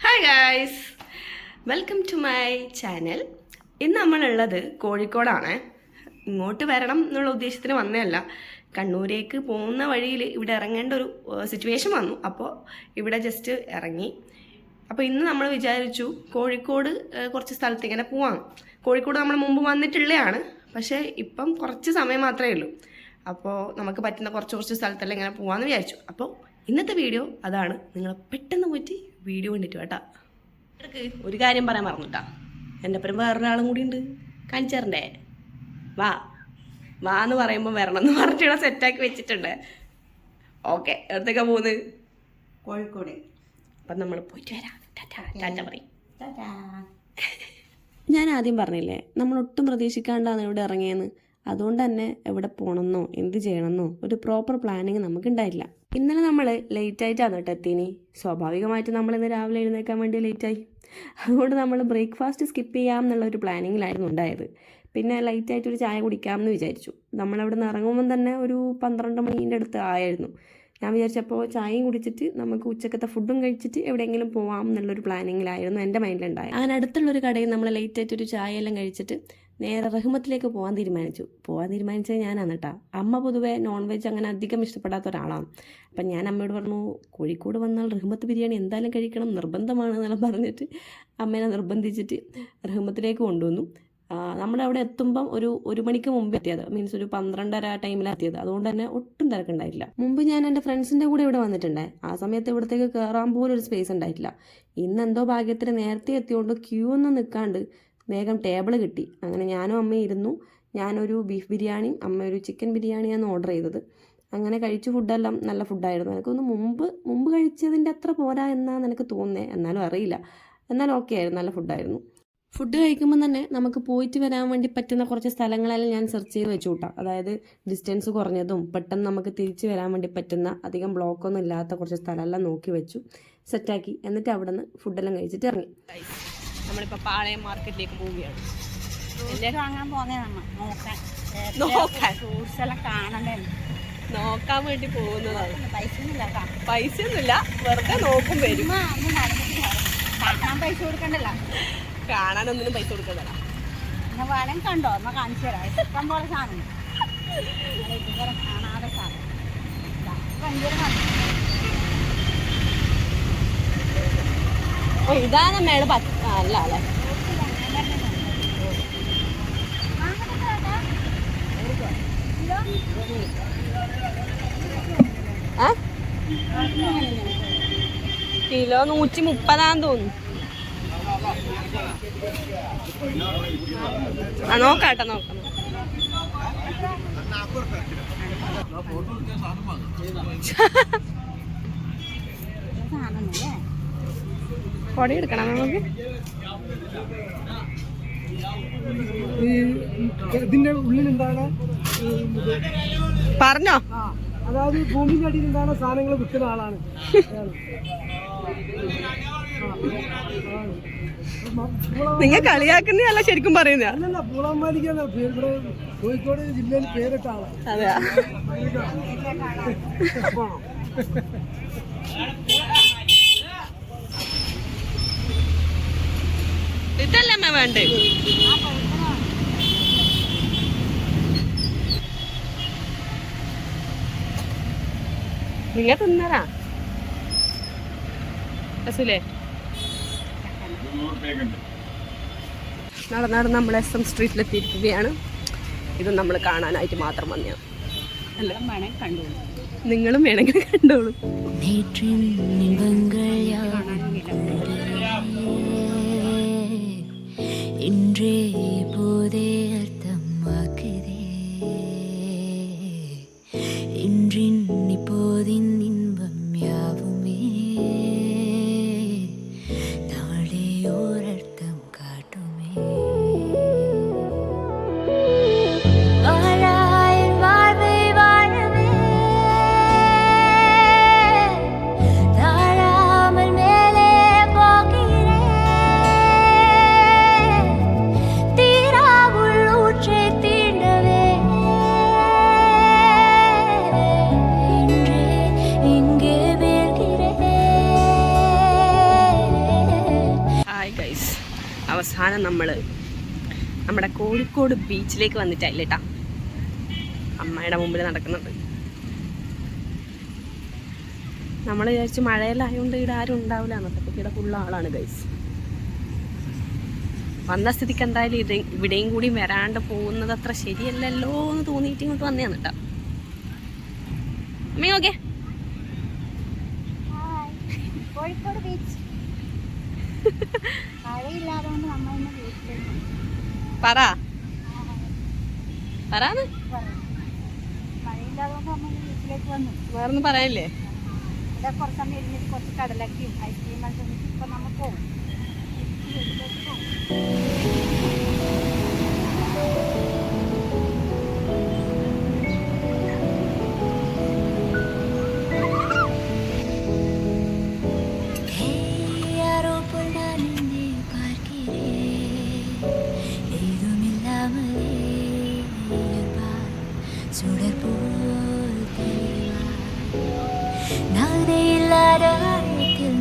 Hi guys, welcome to my channel. ഇന്ന് നമ്മളുള്ളത് കോഴിക്കോടാണ്. ഇങ്ങോട്ട് വരണം എന്നുള്ള ഉദ്ദേശത്തിന് വന്നതല്ല, കണ്ണൂരേക്ക് പോകുന്ന വഴിയിൽ ഇവിടെ ഇറങ്ങേണ്ട ഒരു സിറ്റുവേഷൻ വന്നു. അപ്പോൾ ഇവിടെ ജസ്റ്റ് ഇറങ്ങി. അപ്പോൾ ഇന്ന് നമ്മൾ വിചാരിച്ചു കോഴിക്കോട് കുറച്ച് സ്ഥലത്ത് ഇങ്ങനെ പോവാം. കോഴിക്കോട് നമ്മൾ മുമ്പ് വന്നിട്ടുള്ളതാണ്, പക്ഷേ ഇപ്പം കുറച്ച് സമയം മാത്രമേ ഉള്ളൂ. അപ്പോൾ നമുക്ക് പറ്റുന്ന കുറച്ച് സ്ഥലത്തെല്ലാം ഇങ്ങനെ പോകാമെന്ന് വിചാരിച്ചു. അപ്പോൾ ഇന്നത്തെ വീഡിയോ അതാണ്. നിങ്ങൾ പെട്ടെന്ന് പോയിട്ട് വീഡിയോ കണ്ടിട്ട് കേട്ടാ. ഒരു കാര്യം പറയാൻ മറന്നുട്ടാ, എൻ്റെ ഒപ്പം വേറൊരാളും കൂടി ഉണ്ട്, കാണിച്ചു തരണ്ടേ? വാ വാ എന്ന് പറയുമ്പോൾ വരണം എന്ന് പറഞ്ഞിട്ട് സെറ്റാക്കി വെച്ചിട്ടുണ്ട്. ഓക്കെ, എവിടത്തേക്കാ പോകുന്നത്? കോഴിക്കോട്. അപ്പം നമ്മൾ പോയിട്ട് വരാം. ടാറ്റ പറയും. ഞാൻ ആദ്യം പറഞ്ഞില്ലേ, നമ്മൾ ഒട്ടും പ്രതീക്ഷിക്കാണ്ടാണ് ഇവിടെ ഇറങ്ങിയെന്ന്. അതുകൊണ്ട് തന്നെ എവിടെ പോകണമെന്നോ എന്ത് ചെയ്യണമെന്നോ ഒരു പ്രോപ്പർ പ്ലാനിങ് നമുക്കുണ്ടായില്ല. ഇന്നലെ നമ്മൾ ലേറ്റായിട്ടാണ് കേട്ടോ എത്തിനി. സ്വാഭാവികമായിട്ട് നമ്മളിന്ന് രാവിലെ എഴുന്നേൽക്കാൻ വേണ്ടി ലേറ്റായി. അതുകൊണ്ട് നമ്മൾ ബ്രേക്ക്ഫാസ്റ്റ് സ്കിപ്പ് ചെയ്യാം എന്നുള്ള ഒരു പ്ലാനിങ്ങിലായിരുന്നു ഉണ്ടായത്. പിന്നെ ലൈറ്റായിട്ടൊരു ചായ കുടിക്കാമെന്ന് വിചാരിച്ചു. നമ്മളവിടെ നിന്ന് ഇറങ്ങുമ്പം തന്നെ ഒരു 12 മണീൻ്റെ അടുത്ത് ആയിരുന്നു. ഞാൻ വിചാരിച്ചപ്പോൾ ചായയും കുടിച്ചിട്ട് നമുക്ക് ഉച്ചക്കത്തെ ഫുഡും കഴിച്ചിട്ട് എവിടെയെങ്കിലും പോവാം എന്നുള്ളൊരു പ്ലാനിങ്ങിലായിരുന്നു എൻ്റെ മൈൻഡിലുണ്ടായത്. അങ്ങനെ അടുത്തുള്ളൊരു കടയിൽ നമ്മൾ ലേറ്റായിട്ടൊരു ചായയെല്ലാം കഴിച്ചിട്ട് നേരെ റഹ്മത്തിലേക്ക് പോകാൻ തീരുമാനിച്ചത് ഞാനാണ് കേട്ടോ. അമ്മ പൊതുവേ നോൺ വെജ് അങ്ങനെ അധികം ഇഷ്ടപ്പെടാത്ത ഒരാളാണ്. അപ്പം ഞാൻ അമ്മയോട് പറഞ്ഞു, കോഴിക്കോട് വന്നാൽ റഹ്മത്ത് ബിരിയാണി എന്തായാലും കഴിക്കണം, നിർബന്ധമാണ് എന്നെല്ലാം പറഞ്ഞിട്ട് അമ്മേനെ നിർബന്ധിച്ചിട്ട് റഹ്മത്തിലേക്ക് കൊണ്ടുവന്നു. നമ്മളവിടെ എത്തുമ്പം ഒരു മണിക്ക് മുമ്പ് എത്തിയത്, മീൻസ് ഒരു 12:30 ടൈമിലാണ് എത്തിയത്. അതുകൊണ്ട് തന്നെ ഒട്ടും തിരക്കുണ്ടായിട്ടില്ല. മുമ്പ് ഞാൻ എൻ്റെ ഫ്രണ്ട്സിൻ്റെ കൂടെ ഇവിടെ വന്നിട്ടുണ്ടായി. ആ സമയത്ത് ഇവിടത്തേക്ക് കയറാൻ പോലും ഒരു സ്പേസ് ഉണ്ടായിട്ടില്ല. ഇന്നെന്തോ ഭാഗ്യത്തിന് നേരത്തെ എത്തിയോണ്ട് ക്യൂ ഒന്നും നിൽക്കാണ്ട് വേഗം ടേബിൾ കിട്ടി. അങ്ങനെ ഞാനും അമ്മയും ഇരുന്നു. ഞാനൊരു ബീഫ് ബിരിയാണിയും അമ്മ ഒരു ചിക്കൻ ബിരിയാണിയാണ് ഓർഡർ ചെയ്തത്. അങ്ങനെ കഴിച്ച ഫുഡെല്ലാം നല്ല ഫുഡായിരുന്നു. എനിക്കൊന്ന് മുമ്പ് കഴിച്ചതിൻ്റെ അത്ര പോരാ എന്നാണ് എനിക്ക് തോന്നുന്നത്. എന്നാലും അറിയില്ല, എന്നാലും ഓക്കെ ആയിരുന്നു, നല്ല ഫുഡായിരുന്നു. ഫുഡ് കഴിക്കുമ്പോൾ തന്നെ നമുക്ക് പോയിട്ട് വരാൻ വേണ്ടി പറ്റുന്ന കുറച്ച് സ്ഥലങ്ങളെല്ലാം ഞാൻ സെർച്ച് ചെയ്ത് വെച്ചു കൂട്ടാം. അതായത് ഡിസ്റ്റൻസ് കുറഞ്ഞതും പെട്ടെന്ന് നമുക്ക് തിരിച്ച് വരാൻ വേണ്ടി പറ്റുന്ന അധികം ബ്ലോക്കൊന്നും ഇല്ലാത്ത കുറച്ച് സ്ഥലമെല്ലാം നോക്കി വെച്ചു, സെറ്റാക്കി. എന്നിട്ട് അവിടെ നിന്ന് ഫുഡെല്ലാം കഴിച്ചിട്ട് ഇറങ്ങി. നമ്മളിപ്പോൾ പാളയം മാർക്കറ്റിലേക്ക് പോവുകയാണ്. നോക്കാൻ വേണ്ടി പോകുന്നതാണ്. പൈസയൊന്നുമില്ല, വെറുതെ നോക്കും വരും. പൈസ കൊടുക്കണ്ടല്ലോ, കാണാനൊന്നിനും പൈസ കൊടുക്കണ്ടല്ല. വേണം കണ്ടോ, എന്നാ കാണിച്ചു തരാം. ഇഷ്ടം പോലെ സാധനം കാണാതെ സാധനം. ഇതാണ് മേള് അല്ല അല്ലേ? കിലോ 130 തോന്നുന്നു. നോക്കാം. പൊടി എടുക്കണം നമുക്ക്. ഇതിന്റെ ഉള്ളിൽ എന്താണ് പറഞ്ഞോ? അതായത് ഭൂമിന്റെ അടിയിൽ എന്താണ് സാധനങ്ങൾ വിൽക്കുന്ന ആളാണ്. നിങ്ങൾ കളിയാക്കുന്നതല്ല, ശരിക്കും പറയുന്ന. അല്ലല്ല, പൂളാമാലിക്കാണ് ഇവിടെ കോഴിക്കോട് ജില്ലയിൽ പേരിട്ട ആളാണ്. അതെയാ? ഇതല്ലേ വേണ്ടേ? നിങ്ങൾ തിന്നറാ അസുലേ? നടന്നാണ് നമ്മൾ SM സ്ട്രീറ്റിലെത്തിയിരിക്കുകയാണ്. ഇത് നമ്മൾ കാണാനായിട്ട് മാത്രം വന്നതാണ്. നിങ്ങളും വേണമെങ്കിൽ കണ്ടോളൂ. இன்றே போதே அர்த்தமாக்குதே இன்றின் இப்போதின் இன்பம் யாவுமே நாளே ஓர் அர்த்தம் காட்டுமே வாழாயின் வாழ்வை வாழவே தாழாமல் അവസാനം നമ്മൾ നമ്മുടെ കോഴിക്കോട് ബീച്ചിലേക്ക് വന്നിട്ടായില്ല കേട്ടാ, അമ്മയുടെ മുമ്പിൽ നടക്കുന്നുണ്ട്. നമ്മൾ വിചാരിച്ച് മഴയിലായതുകൊണ്ട് ഇവിടെ ആരും ഉണ്ടാവില്ല എന്നൊക്കെ, ഇവിടെ ഫുള്ള ആളാണ് ഗൈസ്. വന്ന സ്ഥിതിക്ക് എന്തായാലും ഇവിടെയും കൂടി വരാണ്ട് പോകുന്നത് അത്ര ശരിയല്ലല്ലോ എന്ന് തോന്നിയിട്ട് ഇങ്ങോട്ട് വന്നതാണ് കേട്ടോ. അമ്മ ഓക്കെ കോഴിക്കോട് ബീച്ച് മഴയില്ലാതുകൊണ്ട് നമ്മൾ ഇന്ന് ബീച്ചിലേക്ക് പറയാന്ന് മഴയില്ലാതുകൊണ്ട് നമ്മൾ ബീച്ചിലേക്ക് വന്നു. വേറൊന്നും പറയാനില്ലേ? ഇവിടെ കുറച്ച് സമയം ഇരുന്നിട്ട് കുറച്ച് കടലക്കയും ഐസ്ക്രീം കഴിച്ചിട്ട് ഇപ്പം നമ്മൾ പോകും.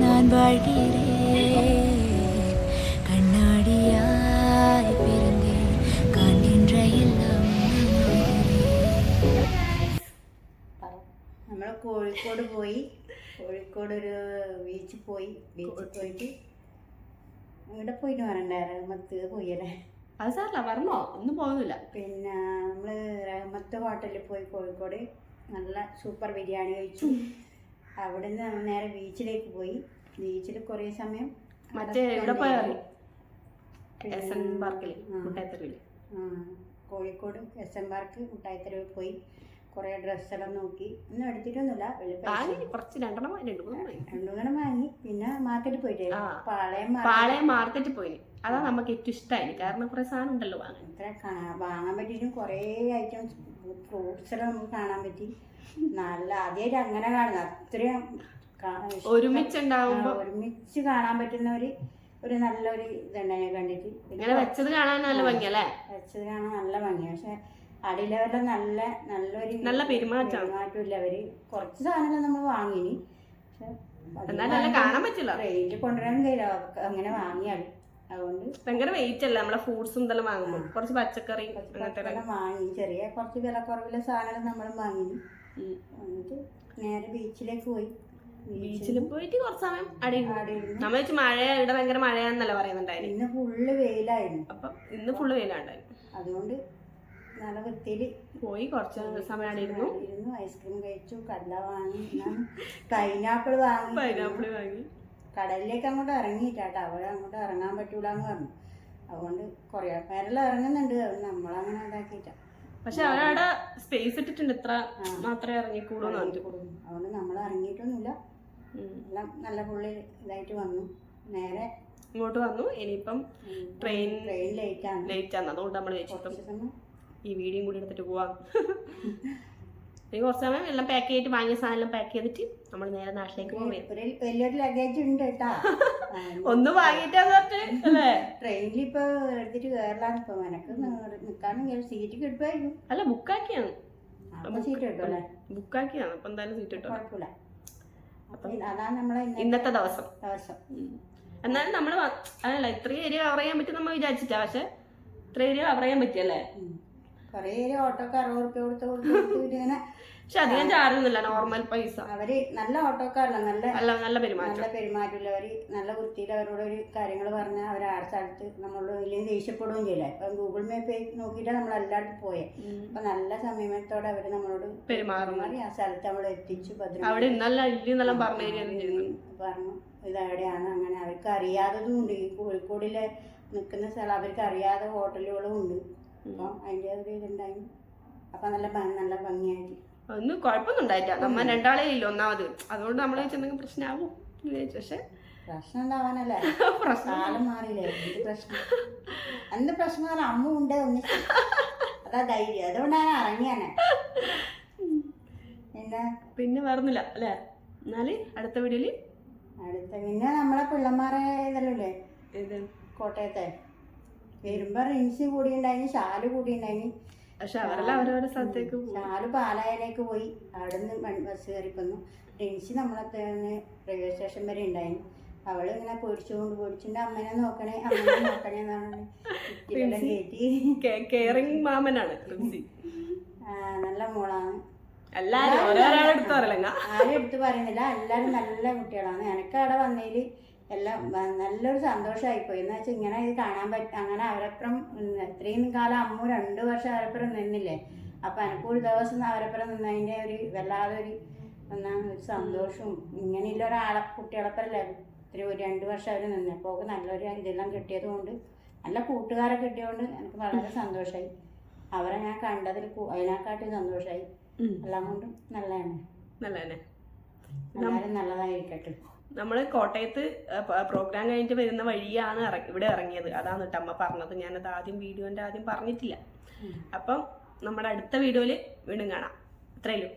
நான் வாழ்கிறேன், கண்ணாடியாய் பிறந்தேன், காண்கின்ற எல்லாம் നമ്മൾ കോഴിക്കോട് പോയി. കോഴിക്കോട് ഒരു ബീച്ചിൽ പോയിട്ട് ഇവിടെ പോയിട്ട് വരണ്ടേ, റഹ്മത്ത് പോയല്ലേ. അത് സാറില്ല, പറഞ്ഞോ, ഒന്നും പോകുന്നില്ല. പിന്നെ നമ്മൾ റഹ്മത്ത് ഹോട്ടലിൽ പോയി കോഴിക്കോട് നല്ല സൂപ്പർ ബിരിയാണി കഴിച്ചു. അവിടെ നിന്ന് നേരെ ബീച്ചിലേക്ക് പോയി. ബീച്ചിൽ കുറേ സമയം മറ്റേ ഇവിടെ പോയാൽ പാർക്കിൽ മുട്ടായിത്തെരുവിൽ, കോഴിക്കോട് എസ് എൻ പാർക്ക് മുട്ടായിത്തെരുവിൽ പോയി. കുറേ ഡ്രസ്സെല്ലാം നോക്കി, ഒന്നും എടുത്തിട്ടൊന്നുമില്ല, കുറച്ച് രണ്ടെണ്ണം വാങ്ങി. പിന്നെ മാർക്കറ്റിൽ പോയിട്ട് പാളയം മാർക്കറ്റിൽ പോയി. അതാ നമുക്ക് ഏറ്റവും ഇഷ്ടമായി, കാരണം കുറെ സാധനം ഉണ്ടല്ലോ വാങ്ങാൻ. വാങ്ങാൻ പറ്റിയിട്ടും കുറേ ഐറ്റംസ് ഫ്രൂട്ട്സെല്ലാം നമുക്ക് കാണാൻ പറ്റി. നല്ല ആദ്യമായിട്ട് അങ്ങനെ കാണുന്നത്, അത്രയും ഒരുമിച്ച് കാണാൻ പറ്റുന്ന ഒരു നല്ലൊരു ഇതുണ്ടായി കണ്ടിട്ട്. വെച്ചത് കാണാൻ നല്ല ഭംഗിയല്ലേ? വെച്ചത് കാണാൻ നല്ല ഭംഗി. പക്ഷെ അടിയിലെല്ലാം നല്ല പെരുമാറ്റമില്ല. അവര് കുറച്ച് സാധനങ്ങൾ നമ്മൾ വാങ്ങിനി, പക്ഷെ കാണാൻ പറ്റില്ല, റേറ്റ് കൊണ്ടുവരാൻ കഴിയില്ല അങ്ങനെ വാങ്ങിയാൽ. അതുകൊണ്ട് ഭയങ്കര വെയിറ്റ് അല്ല നമ്മളെ ഫ്രൂട്ട്സും ഇതെല്ലാം വാങ്ങുമ്പോൾ. കുറച്ച് പച്ചക്കറി വാങ്ങി, ചെറിയ കുറച്ച് വിലക്കുറവിലെ സാധനങ്ങൾ നമ്മൾ വാങ്ങി. എന്നിട്ട് നേരെ ബീച്ചിലേക്ക് പോയി. ബീച്ചിൽ പോയിട്ട് കുറച്ച് സമയം നമ്മൾ വെച്ച് മഴ, ഇവിടെ ഭയങ്കര മഴയാന്നല്ല പറയുന്നുണ്ടായിരുന്നു. ഇന്ന് ഫുള്ള് വെയിലായിരുന്നു. അപ്പൊ ഇന്ന് ഫുള്ള് വെയിലുണ്ടായിരുന്നു. അതുകൊണ്ട് നല്ല വൃത്തിയിൽ പോയി കുറച്ച് സമയം അവിടെ ഇരുന്നു. ഐസ്ക്രീം കഴിച്ചു, കടല വാങ്ങി, പൈനാപ്പിൾ വാങ്ങി. കടലിലേക്ക് അങ്ങോട്ട് ഇറങ്ങിയിട്ടാട്ടോ, അവിടെ അങ്ങോട്ട് ഇറങ്ങാൻ പറ്റൂല എന്ന് പറഞ്ഞു. അതുകൊണ്ട് കുറേ പേരെല്ലാം ഇറങ്ങുന്നുണ്ട്, നമ്മളങ്ങനെ ഇതാക്കിയിട്ട. പക്ഷെ അവരവിടെ സ്പേസ് ഇട്ടിട്ടുണ്ട്, ഇത്ര മാത്രമേ ഇറങ്ങിക്കൂടൂ. അതുകൊണ്ട് നമ്മൾ ഇറങ്ങിയിട്ടൊന്നുമില്ല, എല്ലാം നല്ല പുള്ളി ഇതായിട്ട് വന്നു. നേരെ ഇങ്ങോട്ട് വന്നു. ഇനിയിപ്പം ട്രെയിൻ ലേറ്റ് ആണ്, അതുകൊണ്ട് നമ്മൾ വെച്ചിട്ടും ഈ വീഡിയോ കൂടി എടുത്തിട്ട് പോവാം. ഇനി കുറച്ച് സമയം എല്ലാം പാക്ക് ചെയ്തിട്ട് വാങ്ങിയ സാധനം പാക്ക് ചെയ്തിട്ട് നമ്മൾ നേരെ നാട്ടിലേക്ക് പോകാം. വലിയൊരു ലഗേജ് ഉണ്ട് കേട്ടാ, ഒന്ന് വാങ്ങിയിട്ടല്ലേ. ട്രെയിനിൽ ഇപ്പൊ എടുത്തിട്ട് കയറലാണ്. ഇപ്പൊ എനക്ക് നിൽക്കാനും സീറ്റ് കിട്ടുമായിരുന്നു. അല്ല, ബുക്കാക്കിയാണ്. സീറ്റ് കിട്ടുമല്ലേ? ബുക്കാക്കിയാണ്. അപ്പൊ എന്തായാലും സീറ്റ് കിട്ടും. കുഴപ്പമില്ല. അതാണ് നമ്മളെ ഇന്നത്തെ ദിവസം. എന്നാലും നമ്മള് അതല്ല, ഇത്രയും ഏരിയ കവർ ചെയ്യാൻ പറ്റും നമ്മൾ വിചാരിച്ചിട്ടാ. പക്ഷെ ഇത്ര ഏരിയ കവർ ചെയ്യാൻ പറ്റിയല്ലേ? കൊറേ ഓട്ടോക്ക് 60 രൂപ കൊടുത്ത് ഇങ്ങനെ. പക്ഷെ അധികം ചാർജൊന്നുമില്ല, നോർമൽ പൈസ. അവര് നല്ല ഓട്ടോക്കാരല്ല, നല്ല പെരുമാറ്റമുള്ളവര്, നല്ല വൃത്തിയിൽ അവരോട് ഒരു കാര്യങ്ങൾ പറഞ്ഞാൽ അവർ ആ സ്ഥലത്ത് നമ്മളോട് ഇല്ലെങ്കിൽ ദേഷ്യപ്പെടുകയും ചെയ്യില്ല. ഇപ്പൊ ഗൂഗിൾ മാപ്പ് നോക്കിയിട്ടാണ് നമ്മൾ എല്ലായിടത്തും പോയെ. അപ്പൊ നല്ല സമയത്തോടെ അവര് നമ്മളോട് പെരുമാറി ആ സ്ഥലത്ത് നമ്മൾ എത്തിച്ചു. പറഞ്ഞു ഇതെവിടെയാണ്. അങ്ങനെ അവർക്ക് അറിയാത്തതും ഉണ്ട്. ഈ കോഴിക്കോടിലെ നിൽക്കുന്ന സ്ഥലം അവർക്ക് അറിയാത്ത ഹോട്ടലുകളും ഉണ്ട്. അപ്പം അതിൻ്റെ ഒരു ഇതുണ്ടായി. അപ്പം നല്ല ഭംഗിയായിട്ട് ഒന്നും കുഴപ്പമൊന്നും ഉണ്ടായില്ല. നമ്മ രണ്ടാളേ ഇല്ല ഒന്നാമത്. അതുകൊണ്ട് നമ്മൾ എന്തെങ്കിലും പ്രശ്നമാവും വിചാരിച്ചു. പക്ഷെ പ്രശ്നം ഉണ്ടാവാനല്ലേ, കാലം മാറിയില്ലേ. എന്ത് പ്രശ്നം പറഞ്ഞാൽ അമ്മ ഉണ്ട് ഒന്നിച്ച്, അതാ ധൈര്യം. അതുകൊണ്ടാണ് ഇറങ്ങിയാണ്. പിന്നെ വേറൊന്നുമില്ല അല്ലേ? എന്നാല് അടുത്ത വീഡിയോയില് പിന്നെ നമ്മളെ പിള്ളമാരെ ഇതല്ലേ കോട്ടയത്തെ വരുമ്പോ റിൻസി കൂടി ഉണ്ടായിന്, ഷാല് കൂടി ഉണ്ടായിന്. പക്ഷെ അവരെല്ലാം അവരവരുടെ സ്ഥലത്തേക്ക് ഷാല് പാലായിലേക്ക് പോയി. അവിടെ നിന്ന് ബസ് കയറി വന്നു. റിൻസി നമ്മളെ റെയിൽവേ സ്റ്റേഷൻ വരെ ഉണ്ടായിന്. അവളിങ്ങനെ പേടിച്ചിട്ട് അമ്മനെ നോക്കണേ എന്നാണ് കുട്ടികളെ കയറ്റി. കെയറിങ് മാമനാണ് പ്രിൻസി. നല്ല മോളാണ്. ആരും എടുത്ത് പറയുന്നില്ല, എല്ലാരും നല്ല കുട്ടികളാണ്. എനിക്ക് അവിടെ വന്നതിൽ എല്ലാം നല്ലൊരു സന്തോഷമായിപ്പോയി. എന്ന് വെച്ചാൽ ഇങ്ങനെ ഇത് കാണാൻ പറ്റും. അങ്ങനെ അവരപ്പുറം ഇത്രയും കാലം അമ്മു 2 വർഷം അവരപ്പുറം നിന്നില്ലേ. അപ്പൊ എനിക്കൊരു ദിവസം അവരപ്പുറം നിന്നതിന്റെ ഒരു വല്ലാതെ ഒരു സന്തോഷവും. ഇങ്ങനെയുള്ള ഒരാളെ കുട്ടികളപ്പല്ലേ ഇത്തിരി 2 വർഷം അവർ നിന്നപ്പോൾ നല്ലൊരു ഇതെല്ലാം കിട്ടിയത് കൊണ്ട്, നല്ല കൂട്ടുകാരെ കിട്ടിയതുകൊണ്ട് എനിക്ക് വളരെ സന്തോഷമായി. അവരെ ഞാൻ കണ്ടതിൽ അതിനെക്കാട്ടി സന്തോഷമായി. എല്ലാം കൊണ്ടും നല്ലതാണ്. എല്ലാവരും നല്ലതായിരിക്കട്ടെ. നമ്മൾ കോട്ടയത്ത് പ്രോഗ്രാം കഴിഞ്ഞിട്ട് വരുന്ന വഴിയാണ് ഇവിടെ ഇറങ്ങിയത്. അതാണ് കേട്ടോ അമ്മ പറഞ്ഞത്. ഞാനത് ആദ്യം പറഞ്ഞിട്ടില്ല. അപ്പം നമ്മുടെ അടുത്ത വീഡിയോയിൽ വീണ്ടും കാണാം. അത്രയല്ലോ.